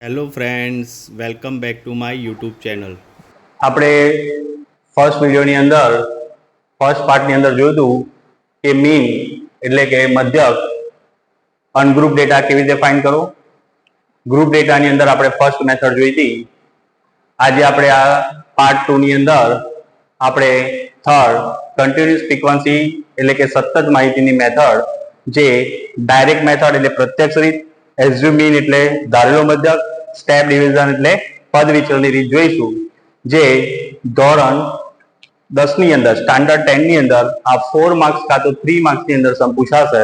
Hello friends, welcome back to my YouTube channel. આપણે first વિડીયોની અંદર ફર્સ્ટ પાર્ટની અંદર જોયું હતું કે મીન એટલે કે મધ્યક અનગ્રુપ ડેટા કેવી રીતે ફાઇન્ડ કરવો. ગ્રુપ ડેટાની અંદર આપણે ફર્સ્ટ મેથડ જોઈ હતી. આજે આપણે આ પાર્ટ 2 ની અંદર આપણે થર્ડ કન્ટિન્યુઅસ ફ્રીક્વન્સી એટલે કે સતત માહિતીની મેથડ, જે ડાયરેક્ટ મેથડ એટલે પ્રત્યક્ષ રીત, એઝ્યુમ મીન એટલે ધારેલો મધ્યક, સ્ટેપ ડિવિઝન એટલે પદ વિચલનની રીત જોઈશું, જે ધોરણ 10 ની અંદર સ્ટાન્ડર્ડ 10 ની અંદર આ 4 માર્ક્સ કાં તો 3 માર્ક્સ ની અંદર સમ પૂછાશે,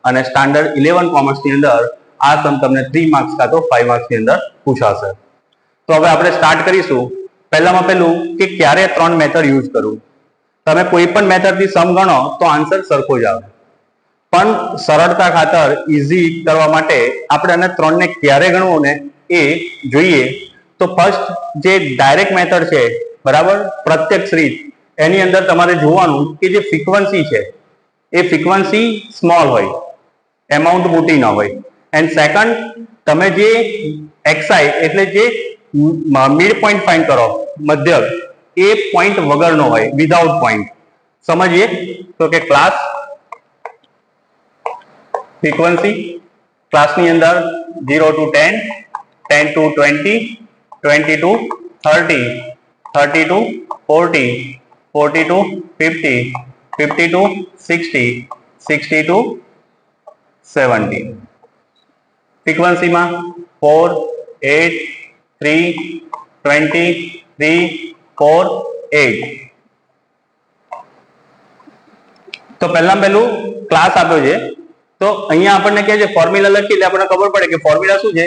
અને સ્ટાન્ડર્ડ 11 કોમર્સ ની અંદર આ સમ તમને 3 માર્ક્સ કાં તો 5 માર્ક્સ ની અંદર પૂછાશે. તો હવે આપણે સ્ટાર્ટ કરીશું. પહેલામાં પહેલું કે ક્યારે 3 મેથડ યુઝ કરવું. તમે કોઈ પણ મેથડથી સમ ગણો તો આન્સર સરખો જ આવે, પણ સરળતા ખાતર ઈઝી કરવા માટે આપણે આને 3 ને ક્યારે ગણવું ને એ જોઈએ. તો ફર્સ્ટ જે ડાયરેક્ટ મેથડ છે, બરાબર, પ્રત્યક્ષ રીત, એની અંદર તમારે જોવાનું કે જે ફ્રીક્વન્સી છે એ ફ્રીક્વન્સી સ્મોલ હોય, એમાઉન્ટ મોટી ના હોય. એન્ડ સેકન્ડ, તમે જે એક્સઆઈ એટલે જે મિડ પોઈન્ટ ફાઇન્ડ કરો, મધ્યક, એ પોઈન્ટ વગરનો હોય, વિધાઉટ પોઈન્ટ. સમજીએ તો કે ક્લાસ ફ્રીક્વન્સી, ક્લાસની અંદર 0 to 10, 10 to 20, 20 to 30, 30 to 40, 40 to 50, 50 to 60, 60 to 70. ફ્રીક્વન્સીમાં 4, 8, 3, 20, 3, 4, 8. તો પહેલામાં પહેલું ક્લાસ આપ્યો છે, તો અહીંયા આપણને કહે છે ફોર્મ્યુલા લખી એટલે આપણને ખબર પડે કે ફોર્મ્યુલા શું છે.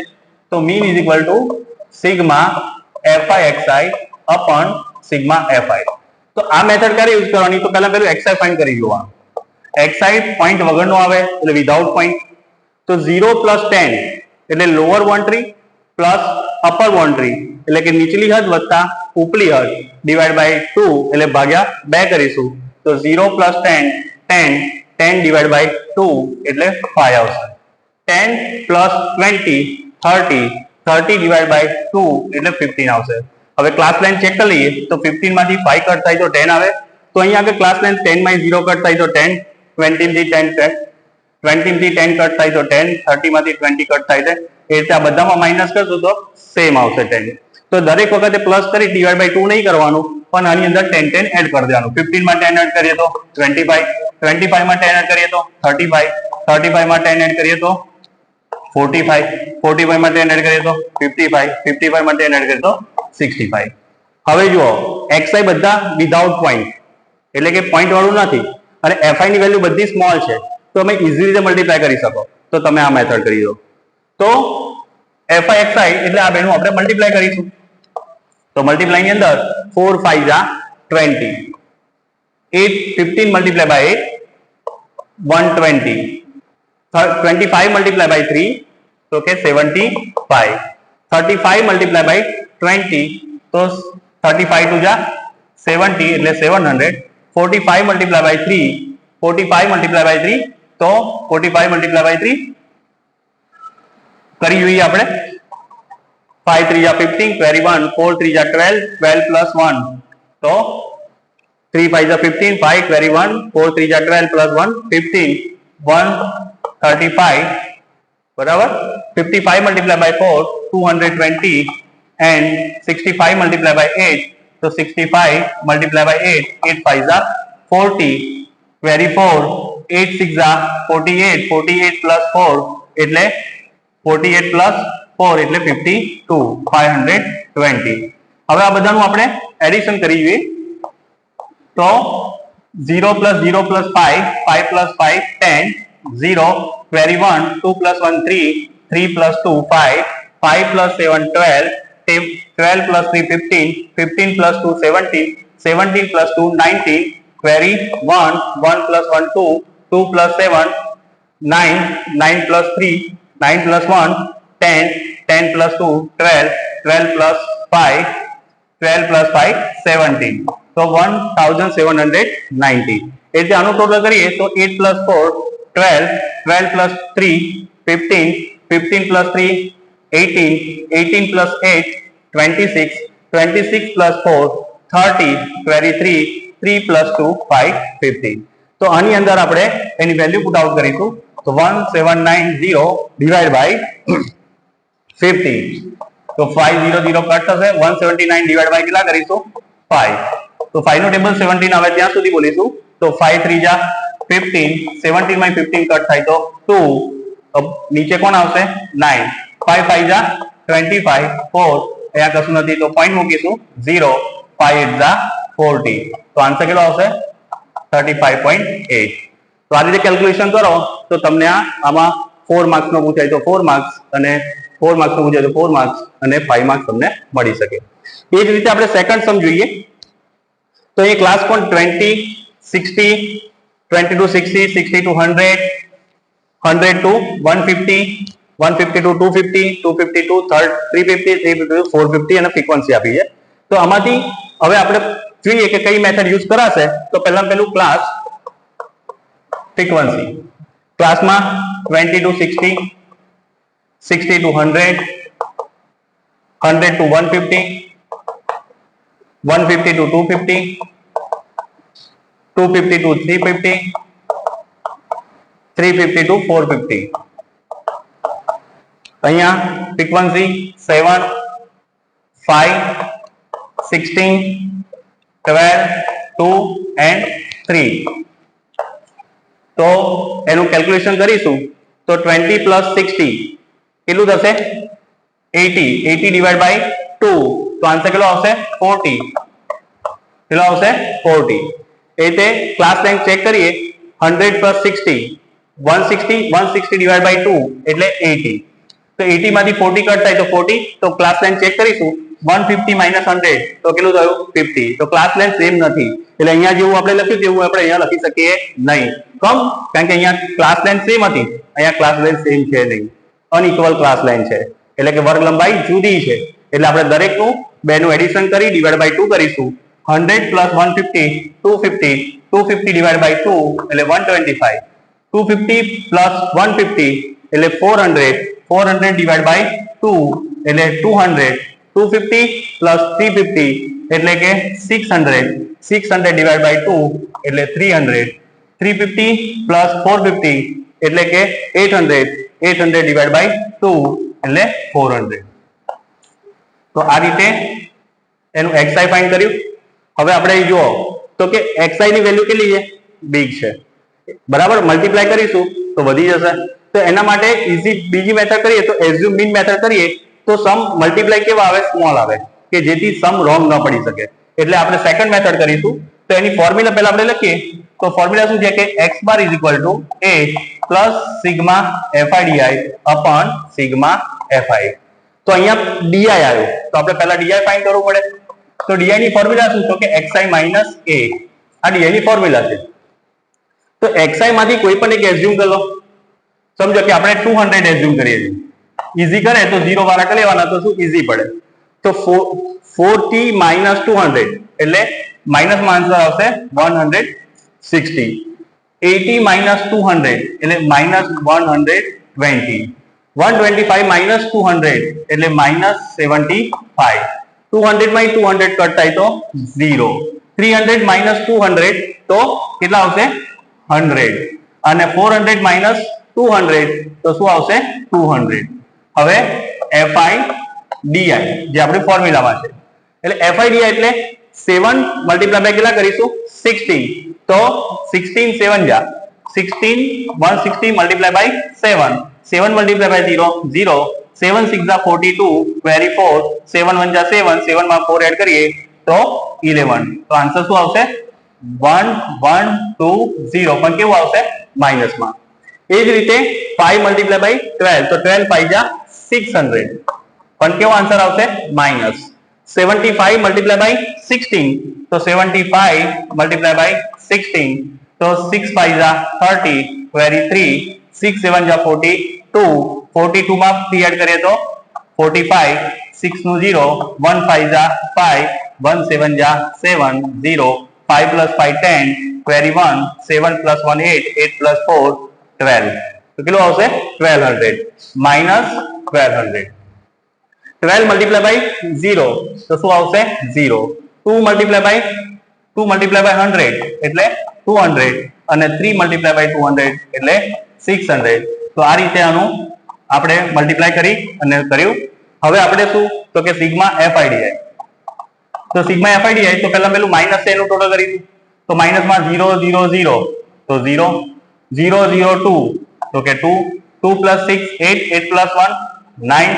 તો mean is equal to sigma FI XI upon sigma FI. તો આ મેથડ ક્યારે યુઝ કરવાની? તો પહેલા પહેલું એક્સઆઈ ફાઇન્ડ કરી જોવાનું. એક્સઆઈ પોઈન્ટ વગરનો આવે એટલે વિધાઉટ પોઈન્ટ. તો 0 પ્લસ 10 એટલે lower boundary plus upper boundary એટલે કે નીચલી હદ વત્તા ઉપલી હદ ડિવાઈડ બાય 2 એટલે ભાગ્યા 2 કરીશું. તો 0 પ્લસ 10, 10, 10 divided by 2 એટલે 5 આવશે. 10 plus 20, 30, 30 divided by 2 એટલે 15 આવશે. હવે ક્લાસ લાઈન ચેક કરી લઈએ તો 15 માંથી 5 કટ થાય તો 10 આવે. તો અહીંયા આગળ ક્લાસ લાઈન 10 માંથી 0 કટ થાય તો 10, 20 માંથી 10 કટ, 20 માંથી 10 કટ થાય તો 10, 30 માંથી 20 કટ થાય છે. એ રીતે આ બધામાં માઇનસ કરશું તો સેમ આવશે 10. તો દરેક વખતે પ્લસ કરી ડિવાઈડ બાય 2 નહીં કરવાનું, પણ આની અંદર 10 10 એડ કરી દેવાનું. 15 માં 10 એડ કરીએ તો 25, 25 માં 10 એડ કરીએ તો 35, 35 માં 10 એડ કરીએ તો 45, 45 માં 10 એડ કરીએ તો 55, 55 માં 10 એડ કરીએ તો 65. હવે જુઓ, xi બધા વિધાઉટ પોઈન્ટ એટલે કે પોઈન્ટ વાળું નથી, અને fi ની વેલ્યુ બધી સ્મોલ છે, તો તમે ઈઝી રીતે મલ્ટીપ્લાય કરી શકો. તો તમે આ મેથડ કરી દો. તો fi xi એટલે આ બેનું આપણે મલ્ટીપ્લાય કરીશું. તો મલ્ટીપ્લાય ની અંદર 4 5 જા 20, 8 15 multiplied by 8 120, 25 multiplied by 3 તો કે 75, 35 multiplied by 20 તો 35 2 જા 70 એટલે 700, 45 multiplied by 3, 45 multiplied by 3 તો 45 multiplied by 3 કરી જોઈએ આપણે. 5 3 જા 15, carry 1, 4 3 જા 12, 12 plus 1 તો 3 5 જા 15, 5 carry 1, 4 3 જા 12 plus 1 15, 135, બરાબર. 55 multiplied by 4 220 and 65 multiplied by 8 તો 65 multiplied by 8, 8 5 જા 40, carry 4, 8 6 જા 48, 48 plus 4 એટલે 48 plus 4 એટલે 52, 520. હવે આ બધાનું આપણે એડિશન કરી જોઈએ. તો 0 plus 0 plus 5, 5 plus 5 10, 0, carry 1, 2 plus 1 3, 3 plus 2 5, 5 plus 7 12, 12 plus 3 15, 15 plus 2 17, 17 plus 2 19, carry 1, 1 plus 1 2, 2 plus 7 9, 9 plus 3, 9 plus 1 10, 10 plus 2 12, 12 plus 5, 12 plus 5 17. તો 1790. એટલે આનું ટોટલ કરીએ તો 8 plus 4 12, 12 plus 3 15, 15 plus 3 18, 18 plus 8, 26, 26 plus 4, 30, 23, 3 plus 2, 5, 15. તો આની અંદર આપણે એની વેલ્યુ પુટ આઉટ કરીશું. તો 1790 ડિવાઈડ બાય 50. તો 500 કટ થશે. 179 ડિવાઈડ બાય કેટલા કરીશું? 5. તો 5 નો ટેબલ 17 આવે ત્યાં સુધી બોલીશું. તો 5 3 જા 15, 17 માં 15 કટ થાય તો 2. નીચે કોણ આવશે? 9. 5 5 જા 25, 4 અહીંયા કશું નથી તો પોઈન્ટ મૂકીશું 0. 5 8 જા 40. તો આન્સર કેટલો આવશે? 35.8. તો આ રીતે કેલ્ક્યુલેશન કરો તો તમને આમાં 4 માર્ક્સ નો પૂછાય તો 4 માર્ક્સ અને 4 માર્ક્સ નો પૂછાય તો 4 માર્ક્સ અને 5 માર્ક્સ તમને મળી શકે. એ જ રીતે આપણે સેકન્ડ સમ જોઈએ. તો એ ક્લાસ પણ 20, 60, 20 to 60, 60 to 100, 100 to 150, 150 to 250, 250 to 350, 350 to 450 અને ફ્રીક્વન્સી આપી છે. તો આમાંથી હવે આપણે જોઈએ કે કઈ મેથડ યુઝ કરાશે. તો પહેલું ક્લાસ ફ્રીક્વન્સી. ક્લાસમાં 20 to 60, 60 to 100, 100 to 150, 150 to 250, 250 to 350, 350 to 450. અહીંયા ફ્રીક્વન્સી 7, 5, 16, 12, 2 and 3. તો એનું કેલ્ક્યુલેશન કરીશું તો 20 plus 60 કેટલું થશે? 80. 80 ડિવાઈડ બાય 2 તો આન્સર કેટલો આવશે? 40. કેટલો આવશે? 40. એ રીતે ક્લાસ લેન્થ ચેક કરીએ. 100 plus 60 160, 160 ડિવાઈડ બાય 2 એટલે 80. તો 80 માંથી 40 કટ થાય તો 40. તો ક્લાસ લેન્થ ચેક કરીશું. 150 minus 100 તો કેટલું થયું? 50. તો ક્લાસ લેન્થ સેમ નથી એટલે અહીંયા જેવું આપણે લખ્યું તેવું આપણે અહીંયા લખી શકીએ નહીં. કેમ? કારણ કે અહીંયા ક્લાસ લેન્થ સેમ હતી, અહીંયા ક્લાસ લેન્થ સેમ છે નહીં, અનઇક્વલ ક્લાસ લેન્થ છે એટલે કે વર્ગ લંબાઈ જુદી છે. એટલે આપણે દરેકનું બેનું એડિશન કરી ડિવાઈડ બાય 2 કરીશું. 100 plus 150 250, 250 ડિવાઈડ બાય 2 એટલે 125, 250 plus 150 એટલે 400, 400 ડિવાઈડ બાય 2 એટલે 200, 250 plus 350 એટલે કે 600, 600 ડિવાઈડ બાય 2 એટલે 300, 350 plus 450 એટલે કે 800, 800 ડિવાઈડ બાય 2 એટલે 400. તો આ રીતે એનું xi ફાઇન્ડ કર્યું. હવે આપણે જુઓ તો કે xi ની વેલ્યુ કેટલી છે? બિગ છે, બરાબર. મલ્ટીપ્લાય કરીશું તો વધી જશે. તો એના માટે ઈઝી બીજી મેથડ કરીએ તો એઝ્યુમ મીન મેથડ કરીએ તો સમ મલ્ટીપ્લાય કેવા આવે? સ્મોલ આવે કે જેથી સમ રોંગ ન પડી શકે. એટલે આપણે સેકન્ડ મેથડ કરીશું. તો એની ફોર્મ્યુલા પહેલા આપણે લખીએ. તો ફોર્મ્યુલા શું છે કે x bar is equal to a plus sigma fi di upon sigma fi. તો અહીંયા di આવ્યો તો આપણે પહેલા di ફાઇન્ડ કરવું પડે. તો di ની ફોર્મ્યુલા શું? તો કે xi minus a. આ di ની ફોર્મ્યુલા છે. તો xi માંથી કોઈ પણ એક એઝ્યુમ કરી લો. સમજો કે આપણે 200 એઝ્યુમ કરીએ છીએ. ઈઝી કરે તો 0 વાળા કરી લેવાના તો શું ઈઝી પડે. તો 40 minus 200 એટલે માઇનસ માં આન્સર આવશે 160. 80 minus 200 એટલે minus 120. 125 minus 200 એટલે minus 75. 200 માં 200 કટ થાય તો 0. 300 minus 200 તો કેટલા આવશે? 100. અને 400 minus 200 તો શું આવશે? 200. હવે fi di જે આપણી ફોર્મ્યુલામાં છે એટલે fi di એટલે 7 મલ્ટીપ્લાય બાય કેટલા કરીશું? 16. તો 16 7 જા 16 160 મલ્ટીપ્લાય બાય 7. 7 multiply by 0 0. 7 6 જા 42 વેરી 4. 7 1 જા 7. 7 માં 4 એડ કરીએ તો 11. તો આન્સર શું આવશે? 1 1 2 0. પણ કેવું આવશે? માઇનસ માં. એ જ રીતે 5 મલ્ટીપ્લાય બાય 12 તો 12 5 જા 600. પણ કેવો આન્સર આવશે? માઇનસ. 75 મલ્ટીપ્લાય બાય 16 તો 75 મલ્ટીપ્લાય બાય 16 તો 6 5 જા 30 વેરી 3. 6 7 જા 42. 42 માં 3 એડ કરીએ તો 45. 6 નું 0. 1 5 જા 5. 1 7 જા 7 0. 5 plus 5 10 વેરી 1. 7 plus 1 8. 8 plus 4 12. તો કેટલું આવશે? 1200 minus 1200. 12 મલ્ટીપ્લાય બાય 0 તો શું આવશે 0. 2 મલ્ટીપ્લાય બાય 100 એટલે 200 અને 3 મલ્ટીપ્લાય બાય 200 એટલે 600. તો આ રીતે આનું આપણે મલ્ટીપ્લાય કરી અને કર્યું. હવે આપણે શું તો કે સિગ્મા FIDI. તો સિગ્મા FIDI તો પેલું માઇનસ છે એનું ટોટલ કરીશું. તો માઇનસ માં 0 0 0 તો 0 0 0 2 તો કે 2 2 plus 6 8 8 plus 1 9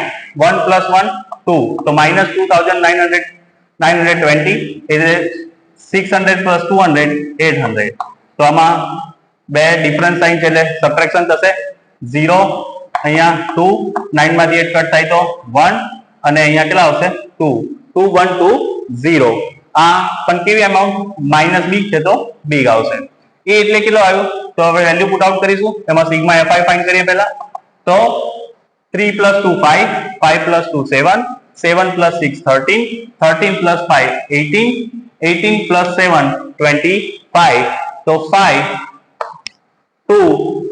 1 plus 1 2 તો minus 2920 એટલે 600 plus 200 800. તો આમાં બે ડિફરન્સ સાઇન છે એટલે સબટ્રેક્શન થશે. 0 અહીંયા 2 9 માંથી 8 કટ થાય તો 1 અને અહીંયા કેટલા આવશે 2 2 1 2 0. આ પણ કેવી અમાઉન્ટ માઇનસ બિગ છે તો બિગ આવશે. એ એટલે કેટલો આવ્યો તો હવે વેલ્યુ પુટ આઉટ કરીશું. એમાં સિગ્મા FI ફાઇન્ડ કરીએ પહેલા. તો 3 plus 2 5 5 plus 2 7 7 plus 6 13 13 plus 5 18 18 plus 7 25 તો 5 2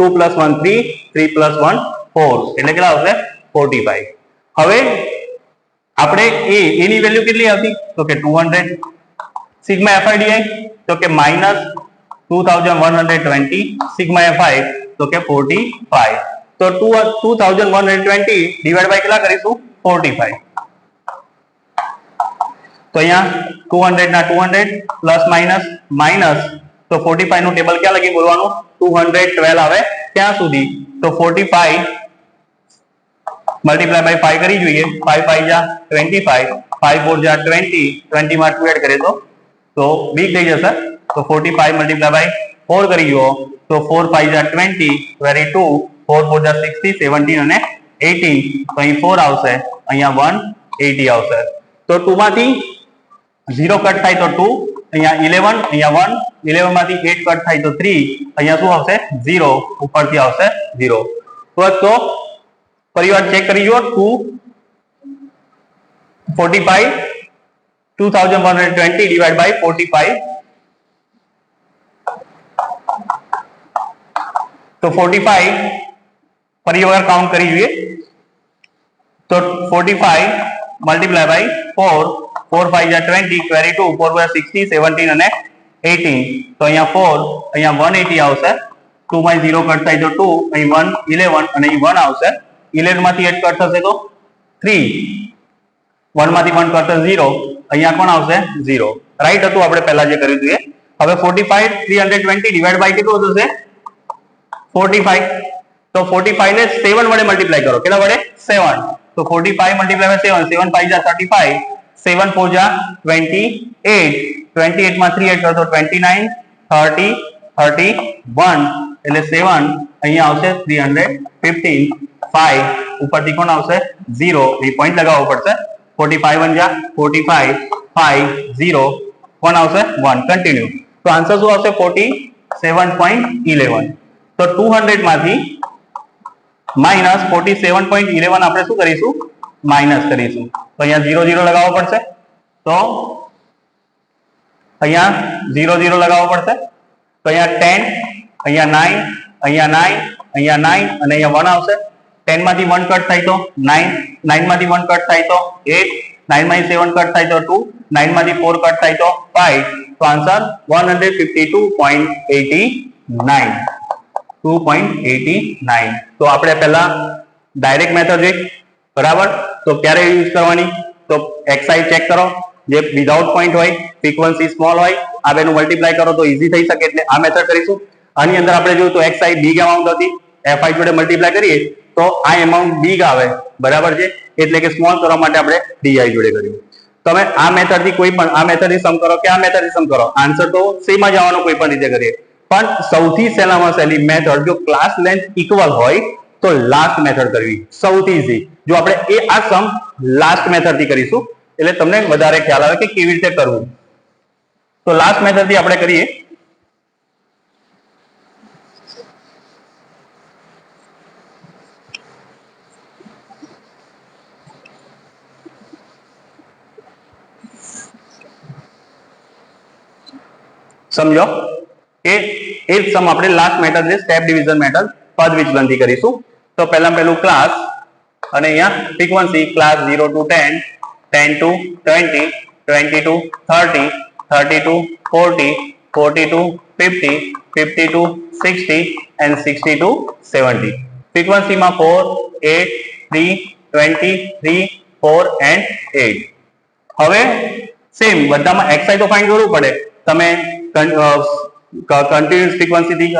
2 plus 1 3 3 plus 1 4 એટલે કેટલા આવશે 45. હવે આપણે એની વેલ્યુ કેટલી આવતી તો કે 200. સિગ્મા FIDI તો કે માઇનસ 2120 સિગ્મા FI તો કે 45. તો 2120 ડિવાઇડ બાય કેટલા કરીશું 45. તો અહીંયા 200 ના 200 પ્લસ માઇનસ માઇનસ તો 45 નું ટેબલ ક્યાં લગી બોલવાનું 212 આવે ત્યાં સુધી. તો 45 મલ્ટીપ્લાય બાય 5 કરી જોઈએ. 5 5 જા 25 5 4 જા 20 20 માં 2 એડ કરીએ તો બિગ થઈ જશે. તો 45 મલ્ટીપ્લાય બાય 4 કરી જુઓ તો 4 5 જા 20 22 4 4 જા 60 17 અને 18 તો અહીં 4 આવશે અહીંયા 180 આવશે. તો 2 માંથી 0 કટ થાય તો 2 અહીંયા 11 અહીંયા 1 11 માંથી 8 કટ થાય તો 3 અહીંયા શું આવશે 0 ઉપરથી આવશે 0. તો પરિવાર ચેક કરી જુઓ 2120 ડિવાઇડ બાય 45 તો 45 પરિવાર કાઉન્ટ કરી જોઈએ. તો 45 મલ્ટીપ્લાય બાય 4 4 5 જા 20 22 4 5 60 17 અને 18 તો અહીંયા 4 અહીંયા 180 આવશે. 2 માં 0 કટ થાય તો 2 અહીં 1 11 અને અહીં 1 આવશે. 11 માંથી 8 કટ થશે તો 3 1 માંથી 1 કટ થશે 0 અહીંયા કોણ આવશે 0. રાઈટ હતું આપણે પહેલા જે કર્યું હતું એ. હવે 45 320 ડિવાઇડ બાય કેટલું થશે 45. તો 45 ને 7 વડે મલ્ટીપ્લાય કરો. કેટલા વડે 7. તો 45 મલ્ટીપ્લાય બાય 7 7 5 જા 35 7 4 જા 28 28 માં 3 એડ કરો તો 29 30 31 એટલે 7 અહીંયા આવશે 315 5 ઉપરથી કોણ આવશે 0 એ પોઈન્ટ લગાવવો પડશે. 45 1 જા 45 5 0 કોણ આવશે 1 કન્ટિન્યુ. તો આન્સર શું આવશે 47.11. તો 200 માંથી માઇનસ 47.11 આપણે શું કરીશું માઇનસ કરીશું. તો અહીંયા 0 0 લગાવવો પડશે. તો અહીંયા 0 0 લગાવવો પડશે. તો અહીંયા 10 અહીંયા 9 અહીંયા 9 અહીંયા 9 અને અહીંયા 1 આવશે. 10 માંથી 1 કટ થાય તો 9 9 માંથી 1 કટ થાય તો 8 9 માંથી 7 કટ થાય તો 2 9 માંથી 4 કટ થાય તો 5. તો આન્સર 152.89 2.89. તો આપણે પહેલા ડાયરેક્ટ મેથડ જોઈ બરાબર. તો ક્યારે યુઝ કરવાની તો xi ચેક કરો જે વિધાઉટ પોઈન્ટ હોય ફ્રીક્વન્સી સ્મોલ હોય આ બેનું મલ્ટીપ્લાય કરો તો ઈઝી થઈ શકે એટલે આ મેથડ કરીશું. આની અંદર આપણે જોયું તો xi બિગ અમાઉન્ટ હતી fi જોડે મલ્ટીપ્લાય કરીએ તો આ અમાઉન્ટ બિગ આવે બરાબર છે એટલે કે સ્મોલ કરવા માટે આપણે di જોડે કર્યું. તમે આ મેથડ થી કોઈ પણ આ મેથડ થી સમ કરો કે આ મેથડ થી સમ કરો આન્સર તો સેમ જ આવવાનો કોઈ પણ રીતે કરીએ. પણ સૌથી સહેલામાં સહેલી મેથડ જો ક્લાસ લેન્થ ઇક્વલ હોય તો લાસ્ટ મેથડ કરવી સૌથી ઈઝી. જો આપણે આ સમ લાસ્ટ મેથડ થી કરીશું એટલે તમને વધારે ખ્યાલ આવે કે કેવી રીતે કરવું. તો લાસ્ટ મેથડ થી આપણે કરીએ. સમજો એ જ સમ આપણે લાસ્ટ મેથડ છે સ્ટેપ ડિવિઝન મેથડ પદ વિચલન થી કરીશું. તો પહેલું ક્લાસ અને અહીંયા frequency class 0 to 10, 10 to 20, 20 to 30, 30 to 40, 40 to 50, 50 to 60 and 60 to 70. ફ્રીક્વન્સીમાં 4, 8, 3, 20, 3, 4 and 8. હવે સેમ બધામાં xi તો ફાઇન્ડ કરવું પડે. તમે કન્ટિન્યુઅસ ફ્રીક્વન્સી થી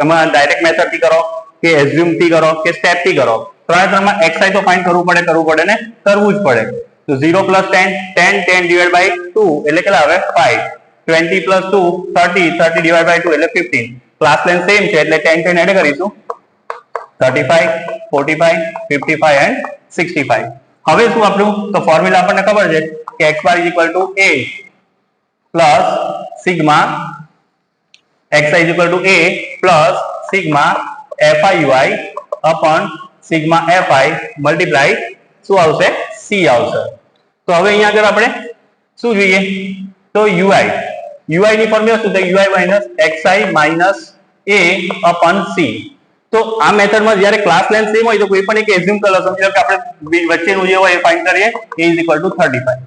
એમાં ડાયરેક્ટ મેથડ થી કરો કે એઝ્યુમ થી કરો કે સ્ટેપ થી કરો, ત્રણેયમાં xi તો ફાઇન્ડ કરવું પડે ને કરવું જ પડે. તો 0 plus 10, 10, 10 divided by 2 એટલે કેટલા આવે 5, 20 plus 2 30, 30 divided by 2 એટલે 15. ક્લાસ લેન્થ સેમ છે એટલે 10 10 એડ કરીશું, 35, 45, 55 and 65. હવે શું આપણું તો ફોર્મ્યુલા આપણને ખબર છે કે x bar is equal to a plus sigma xi is equal to a plus sigma fi upon sigma fi multiply શું આવશે c આવશે. તો હવે અહીંયા આગળ આપણે શું જોઈએ તો ui ની ફોર્મ્યુલા શું થાય ui minus xi minus a upon c. તો આ મેથડમાં જ્યારે ક્લાસ લેન્થ સેમ હોય તો કોઈ પણ એક એઝ્યુમ કરો, સમજો કે આપણે વચ્ચેનું જે હોય એ ફાઇન્ડ કરીએ a is equal to 35,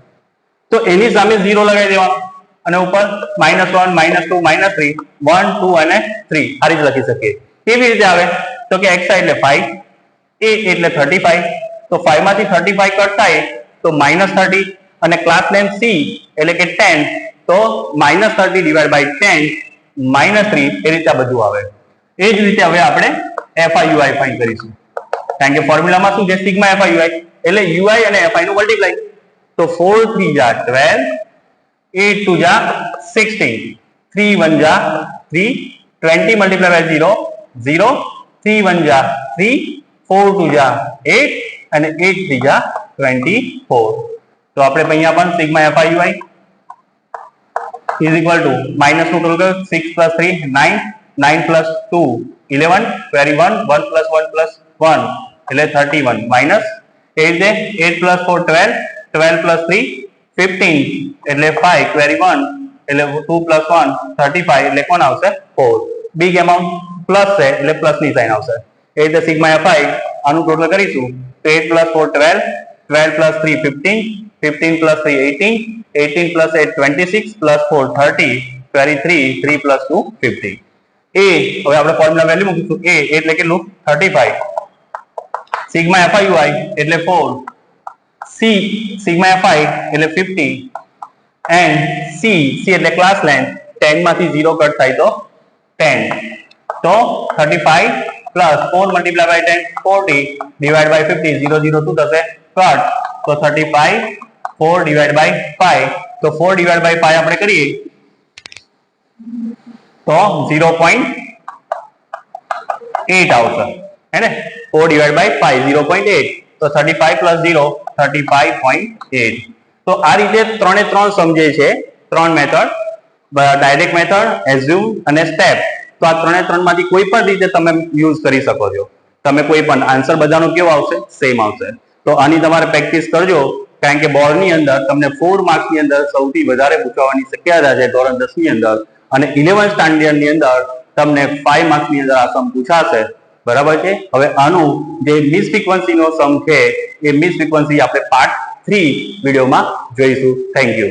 તો એની સામે 0 લગાવી દેવાનો અને ઉપર -1, -2, -3, 1, 2 અને 3 આ રીતે લખી શકીએ. કેવી રીતે આવે તો કે xi એટલે 5, a એટલે 35, તો 5 માંથી 35 કટ થાય તો -30 અને ક્લાસ લેન્થ c એટલે કે 10, તો -30 divided by 10 -3 એ રીતે આ બધું આવે. એ જ રીતે હવે આપણે FIUI ફાઇન્ડ કરીશું, કારણ કે ફોર્મ્યુલામાં શું છે સિગ્મા FIUI એટલે UI અને FI નું મલ્ટીપ્લાય. તો 4 3 જા 12, 8 2 જા 16, 3 1 જા 3, 20 multiplied by 0 0, 3 1 જા 3, 4 2 જા 8 અને 8 3 જા 24. તો આપણે અહીંયા પણ sigma FIUI is equal to minus નું total 6 plus 3 9, 9 plus 2 11, 21, 1 plus 1 plus 1 એટલે 31 minus 8 plus 4 12, 12 plus 3 15 એટલે 5, 21 એટલે 2 plus 1 35 એટલે કોણ આવશે 4. બિગ એમાઉન્ટ પ્લસ છે એટલે પ્લસ ની સાઇન આવશે. એ રીતે સિગ્મા fi આનું ટોટલ કરીશું તો 8 plus 4 12, 12 plus 3 15, 15 plus 3 18, 18 plus 8 26 plus 4 30, 23, 3 plus 2 50. a હવે આપણે ફોર્મ્યુલા વેલ્યુ મૂકીશું a એટલે કેટલું 35, સિગ્મા FIUI એટલે 4, c સિગ્મા fi એટલે 50 and c એટલે ક્લાસ લેન્થ 10 માંથી 0 કટ થાય તો 10, તો 35 plus 4 multiplied by 10 40 divided by 50 0 0 2 થશે કટ, તો 35 4 divided by 5, તો 4 divided by 5 આપણે કરીએ તો 0.8 આવશે હે ને, 4 divided by 5 0.8, તો 35 plus 0 35.8. તો આ રીતે ત્રણે ત્રણ સમજે છે, ત્રણ મેથડ ડાયરેક્ટ મેથડ, એઝ્યુમ અને સ્ટેપ. તો આ ત્રણે ત્રણ માંથી કોઈ પણ રીતે તમે યુઝ કરી શકો છો. તમે કોઈ પણ આન્સર બધાનો કેવો આવશે સેમ આવશે. તો આની તમારે પ્રેક્ટિસ કરજો, કારણ કે બોર્ડની અંદર તમને 4 માર્ક્સની અંદર સૌથી વધારે પૂછવાની શક્યતા છે ધોરણ 10 ની અંદર, અને 11th સ્ટાન્ડર્ડ ની અંદર તમને 5 માર્ક્સની અંદર આ સમ પૂછાશે. બરાબર છે. હવે આનું જે મિસ ફ્રીક્વન્સી નો સમ છે એ મિસ ફ્રીક્વન્સી આપણે પાર્ટ 3 વિડીયોમાં જોઈશું. Thank you.